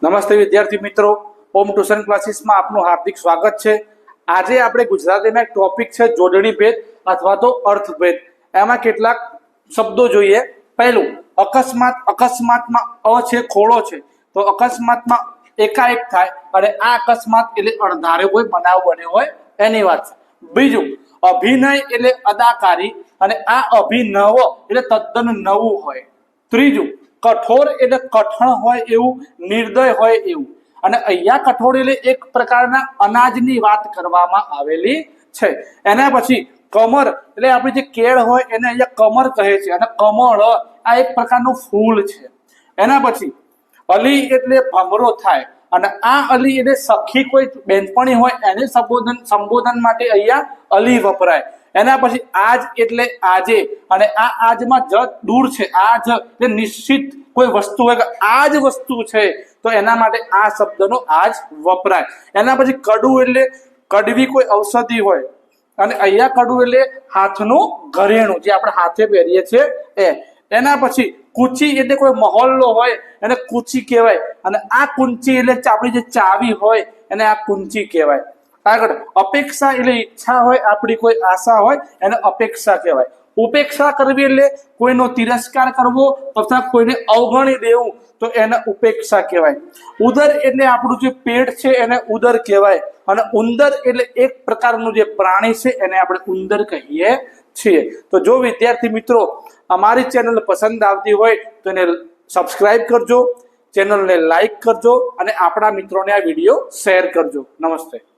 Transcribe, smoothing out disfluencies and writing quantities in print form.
નમસ્તે વિદ્યાર્થી મિત્રો, હોમ ટ્યુશન ક્લાસીસમાં આપનું હાર્દિક સ્વાગત છે। આજે આપણે ગુજરાતીમાં એક ટોપિક છે જોડણી ભેદ અથવા તો અર્થભેદ। એમાં કેટલાક શબ્દો જોઈએ। પહેલું અકસ્માત। અકસ્માતમાં અ છે ખોડો છે, તો અકસ્માતમાં એકાએક થાય અને આ અકસ્માત એટલે અણધાર્યો કોઈ બનાવ બન્યો હોય એની વાત છે। બીજું અભિનય એટલે અદાકારી અને આ અભિનવ એટલે તદ્દન નવું હોય। ત્રીજું કઠોર એટલે કઠણ હોય એવું, નિર્દય હોય એવું, અને અહીંયા કઠોળ એટલે એક પ્રકારના અનાજની વાત કરવામાં આવેલી છે। એના પછી કમર એટલે આપણી જે કેળ હોય એને અહીંયા કમર કહે છે, અને કમળ આ એક પ્રકારનું ફૂલ છે। એના પછી અલી એટલે ભમરો થાય, અને આ અલી એટલે સખી કોઈ બેનપણી હોય એને સંબોધન માટે અહીંયા અલી વપરાય। એના પછી આજ એટલે આજે, અને આ આજમાં જ દૂર છે, આજ એટલે નિશ્ચિત કોઈ વસ્તુ હોય કે આ જ વસ્તુ છે, તો એના માટે આ શબ્દનો આજ વપરાય। એના પછી કડું એટલે કડવી કોઈ ઔષધિ હોય, અને અહીંયા કડું એટલે હાથનું ઘરેણું જે આપણે હાથે પહેરીએ છીએ એ। એના પછી કૂચી એટલે કોઈ મહોલ્લો હોય એને કૂચી કહેવાય, અને આ કુંચી એટલે આપણી જે ચાવી હોય એને આ કુંચી કહેવાય। આગળ અપેક્ષા એટલે ઈચ્છા હોય, આપણી કોઈ આશા હોય એને અપેક્ષા કહેવાય। ઉપેક્ષા કરવી એટલે કોઈનો તિરસ્કાર કરવો તથા કોઈને અવગણી દેવું, તો એને ઉપેક્ષા કહેવાય। ઉદર એટલે આપણું જે પેટ છે એને ઉદર કહેવાય, અને ઉંદર એટલે એક પ્રકારનું જે પ્રાણી છે એને આપણે ઉંદર કહીએ છીએ। તો જો વિદ્યાર્થી મિત્રો અમારી ચેનલ પસંદ આવતી હોય તો એને સબસ્ક્રાઇબ કરજો, ચેનલને લાઈક કરજો, અને આપણા મિત્રોને આ વિડીયો શેર કરજો। નમસ્તે।